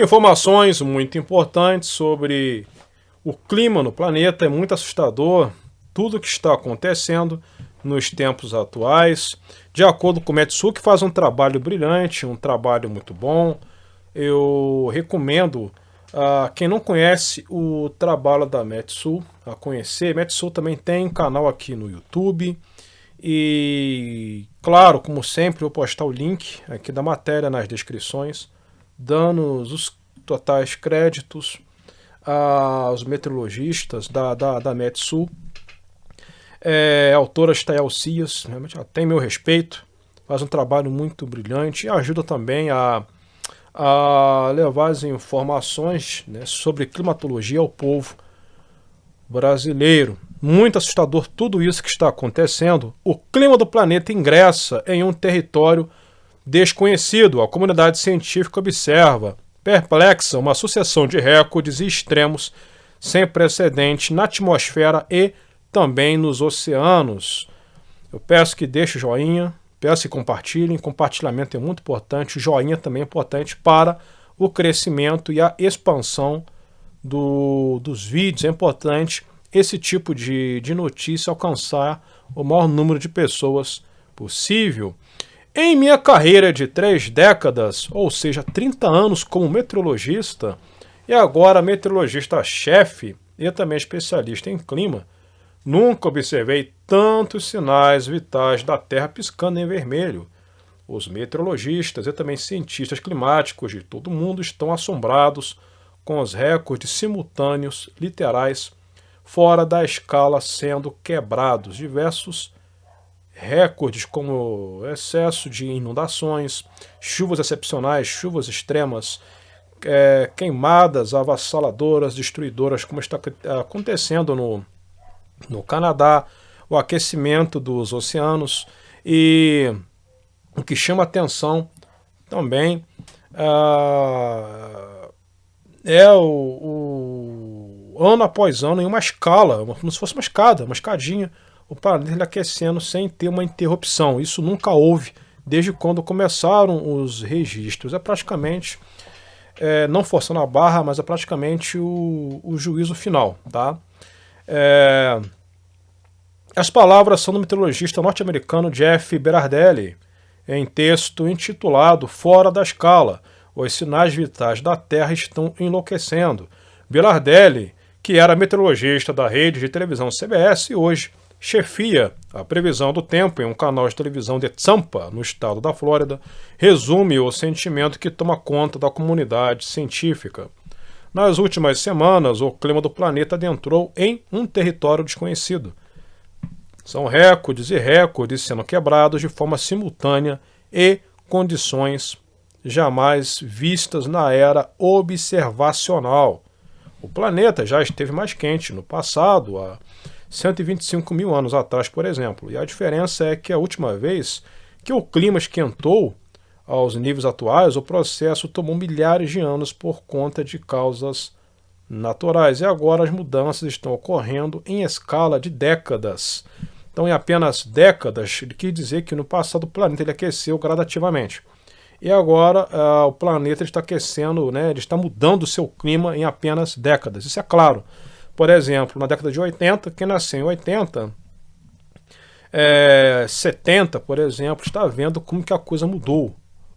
Informações muito importantes sobre o clima no planeta. É muito assustador tudo o que está acontecendo nos tempos atuais. De acordo com o Metsu, que faz um trabalho brilhante, um trabalho muito bom, eu recomendo a quem não conhece o trabalho da Metsu a conhecer. Metsu também tem canal aqui no YouTube. E, claro, como sempre, vou postar o link aqui da matéria nas descrições, dando os totais créditos aos meteorologistas da Metsu. A autora Stael Cias, realmente ela tem meu respeito, faz um trabalho muito brilhante e ajuda também a levar as informações, né, sobre climatologia ao povo brasileiro. Muito assustador tudo isso que está acontecendo. O clima do planeta ingressa em um território desconhecido. A comunidade científica observa, perplexa, uma sucessão de recordes e extremos sem precedente na atmosfera e também nos oceanos. Eu peço que deixe o joinha, peço que compartilhem. Compartilhamento é muito importante. O joinha também é importante para o crescimento e a expansão dos vídeos. É importante esse tipo de notícia alcançar o maior número de pessoas possível. Em minha carreira de 3 décadas, ou seja, 30 anos como meteorologista, e agora meteorologista-chefe e também especialista em clima, nunca observei tantos sinais vitais da Terra piscando em vermelho. Os meteorologistas e também cientistas climáticos de todo o mundo estão assombrados com os recordes simultâneos, literais, fora da escala sendo quebrados. Diversos recordes como excesso de inundações, chuvas excepcionais, chuvas extremas, queimadas avassaladoras, destruidoras, como está acontecendo no Canadá, o aquecimento dos oceanos. E o que chama atenção também é o ano após ano, em uma escala, como se fosse uma escada, uma escadinha, o planeta aquecendo sem ter uma interrupção. Isso nunca houve desde quando começaram os registros. É praticamente, não forçando a barra, mas é praticamente o juízo final. Tá? As palavras são do meteorologista norte-americano Jeff Berardelli, em texto intitulado Fora da Escala, os sinais vitais da Terra estão enlouquecendo. Berardelli, que era meteorologista da rede de televisão CBS e hoje chefia a previsão do tempo em um canal de televisão de Tampa, no estado da Flórida, resume o sentimento que toma conta da comunidade científica. Nas últimas semanas, o clima do planeta adentrou em um território desconhecido. São recordes e recordes sendo quebrados de forma simultânea e condições jamais vistas na era observacional. O planeta já esteve mais quente no passado, há 125 mil anos atrás, por exemplo. E a diferença é que a última vez que o clima esquentou aos níveis atuais, o processo tomou milhares de anos por conta de causas naturais. E agora as mudanças estão ocorrendo em escala de décadas. Então, em apenas décadas, ele quis dizer que no passado o planeta ele aqueceu gradativamente. E agora o planeta está aquecendo, né, ele está mudando o seu clima em apenas décadas. Isso é claro. Por exemplo, na década de 80, quem nasceu em 80, 70, por exemplo, está vendo como que a coisa mudou.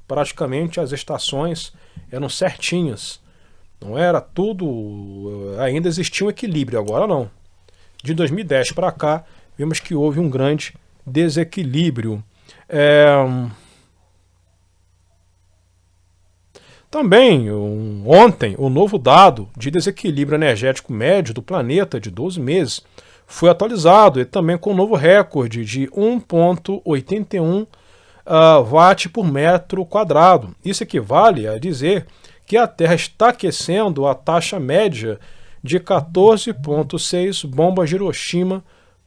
Praticamente as estações eram certinhas. Não era tudo... Ainda existia um equilíbrio, agora não. De 2010 para cá, vimos que houve um grande desequilíbrio. Também, ontem, o novo dado de desequilíbrio energético médio do planeta de 12 meses foi atualizado, e também com um novo recorde de 1,81 watt por metro quadrado. Isso equivale a dizer que a Terra está aquecendo a taxa média de 14,6 bombas de Hiroshima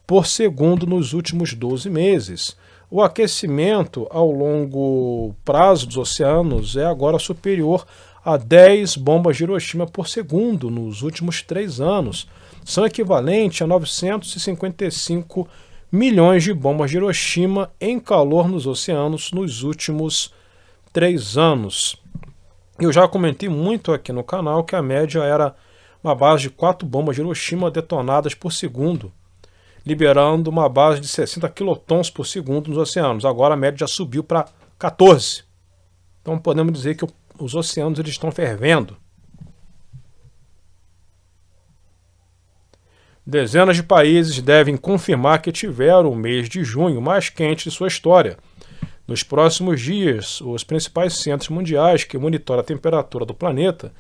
por segundo nos últimos 12 meses. O aquecimento ao longo prazo dos oceanos é agora superior a 10 bombas de Hiroshima por segundo nos últimos 3 anos. São equivalentes a 955 milhões de bombas de Hiroshima em calor nos oceanos nos últimos 3 anos. Eu já comentei muito aqui no canal que a média era uma base de 4 bombas de Hiroshima detonadas por segundo, liberando uma base de 60 quilotons por segundo nos oceanos. Agora a média já subiu para 14. Então podemos dizer que os oceanos eles estão fervendo. Dezenas de países devem confirmar que tiveram o mês de junho mais quente de sua história. Nos próximos dias, os principais centros mundiais que monitoram a temperatura do planeta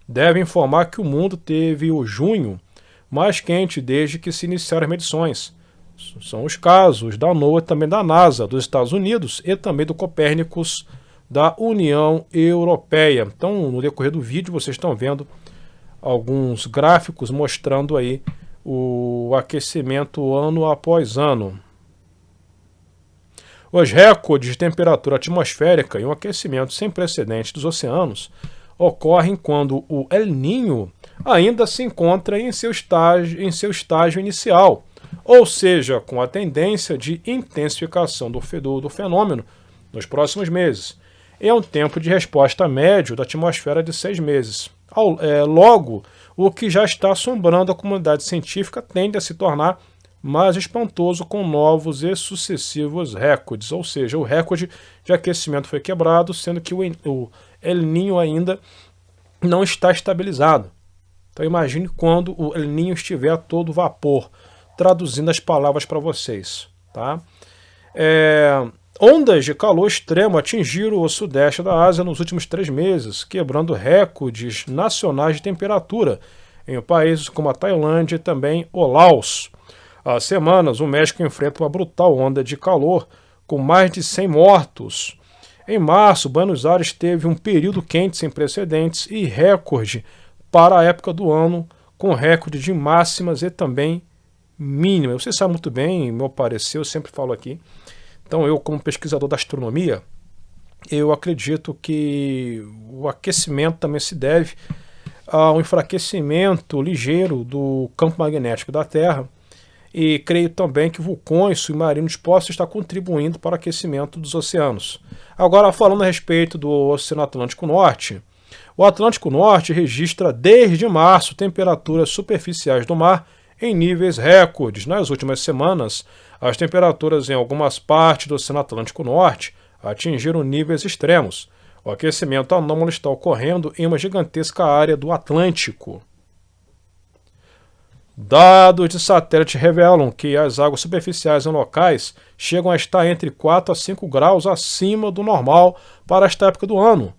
devem informar que o mundo teve o junho mais quente desde que se iniciaram as medições. São os casos da NOAA, também da NASA, dos Estados Unidos e também do Copérnicus da União Europeia. Então, no decorrer do vídeo, vocês estão vendo alguns gráficos mostrando aí o aquecimento ano após ano. Os recordes de temperatura atmosférica e um aquecimento sem precedentes dos oceanos ocorrem quando o El Niño ainda se encontra em seu estágio inicial, ou seja, com a tendência de intensificação do fenômeno nos próximos meses. É um tempo de resposta médio da atmosfera de 6 meses. Logo, o que já está assombrando a comunidade científica tende a se tornar mais espantoso com novos e sucessivos recordes, ou seja, o recorde de aquecimento foi quebrado, sendo que o El Niño ainda não está estabilizado. Então imagine quando o El Niño estiver a todo vapor, traduzindo as palavras para vocês. Tá? Ondas de calor extremo atingiram o sudeste da Ásia nos últimos 3 meses, quebrando recordes nacionais de temperatura em países como a Tailândia e também o Laos. Há semanas, o México enfrenta uma brutal onda de calor, com mais de 100 mortos. Em março, Buenos Aires teve um período quente sem precedentes e recorde para a época do ano, com recorde de máximas e também mínimas. Você sabe muito bem, meu parecer, eu sempre falo aqui. Então, eu, como pesquisador da astronomia, eu acredito que o aquecimento também se deve ao enfraquecimento ligeiro do campo magnético da Terra, e creio também que vulcões submarinos possam estar contribuindo para o aquecimento dos oceanos. Agora, falando a respeito do Oceano Atlântico Norte, o Atlântico Norte registra desde março temperaturas superficiais do mar em níveis recordes. Nas últimas semanas, as temperaturas em algumas partes do Oceano Atlântico Norte atingiram níveis extremos. O aquecimento anômalo está ocorrendo em uma gigantesca área do Atlântico. Dados de satélite revelam que as águas superficiais em locais chegam a estar entre 4 a 5 graus acima do normal para esta época do ano.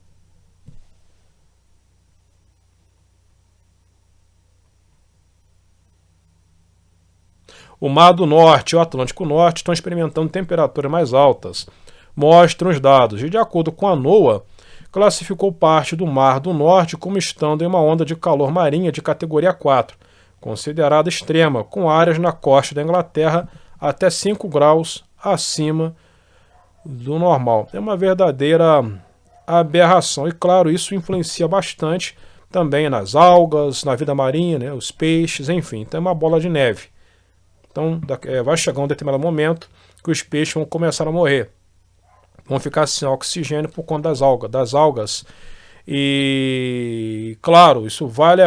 O Mar do Norte e o Atlântico Norte estão experimentando temperaturas mais altas, mostram os dados. E de acordo com a NOAA, classificou parte do Mar do Norte como estando em uma onda de calor marinha de categoria 4, considerada extrema, com áreas na costa da Inglaterra até 5 graus acima do normal. É uma verdadeira aberração. E claro, isso influencia bastante também nas algas, na vida marinha, né, os peixes, enfim. Então é uma bola de neve. Então vai chegar um determinado momento que os peixes vão começar a morrer. Vão ficar sem oxigênio por conta das algas. E, claro, isso vai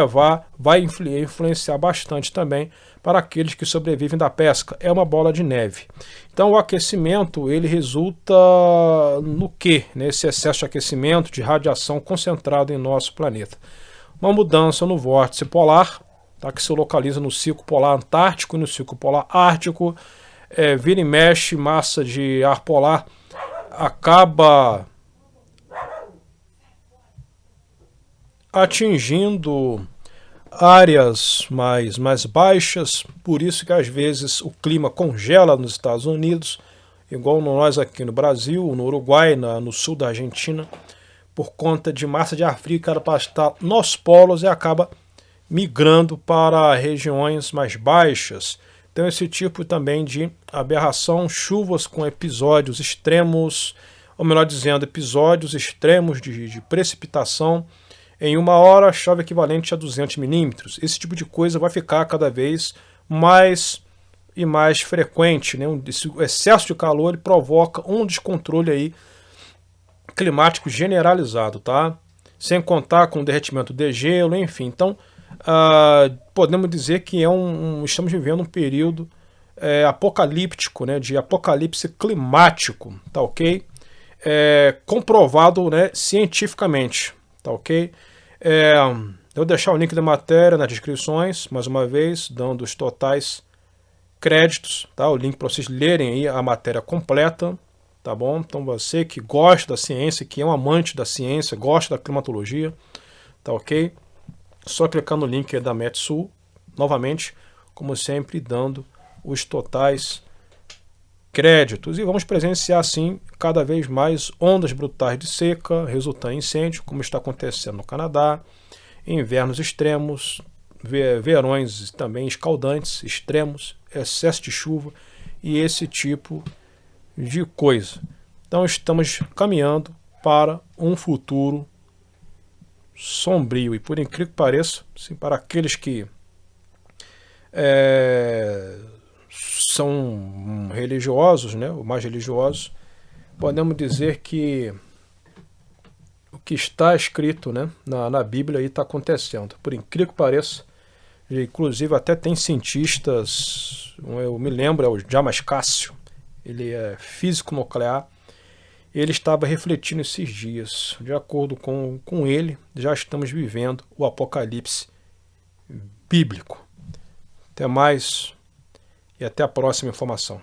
influenciar bastante também para aqueles que sobrevivem da pesca. É uma bola de neve. Então, o aquecimento, ele resulta no quê? Nesse excesso de aquecimento, de radiação concentrada em nosso planeta. Uma mudança no vórtice polar, tá, que se localiza no ciclo polar antártico e no ciclo polar ártico. Vira e mexe, massa de ar polar acaba atingindo áreas mais baixas, por isso que às vezes o clima congela nos Estados Unidos, igual nós aqui no Brasil, no Uruguai, no sul da Argentina, por conta de massa de ar frio que era para estar nos polos e acaba migrando para regiões mais baixas. Então esse tipo também de aberração, chuvas com episódios extremos, ou melhor dizendo, episódios extremos de precipitação. Em uma hora, chove equivalente a 200 milímetros. Esse tipo de coisa vai ficar cada vez mais e mais frequente, né? Esse excesso de calor ele provoca um descontrole aí climático generalizado, tá? sem contar com o derretimento de gelo, enfim. Então, podemos dizer que estamos vivendo um período apocalíptico, né, de apocalipse climático, tá ok? Comprovado, né, cientificamente, tá ok? Eu vou deixar o link da matéria nas descrições, mais uma vez, dando os totais créditos, tá? O link para vocês lerem aí a matéria completa, tá bom? Então você que gosta da ciência, que é um amante da ciência, gosta da climatologia, tá ok? Só clicar no link aí da Metsul, novamente, como sempre, dando os totais créditos. E vamos presenciar, assim, cada vez mais ondas brutais de seca, resultando em incêndio, como está acontecendo no Canadá, invernos extremos, verões também escaldantes, extremos, excesso de chuva e esse tipo de coisa. Então estamos caminhando para um futuro sombrio e, por incrível que pareça, assim, para aqueles que são religiosos, né, ou mais religiosos, podemos dizer que o que está escrito, né, na Bíblia está acontecendo. Por incrível que pareça, inclusive até tem cientistas, eu me lembro, é o Damascácio, ele é físico nuclear, ele estava refletindo esses dias. De acordo com ele, já estamos vivendo o apocalipse bíblico. Até mais e até a próxima informação.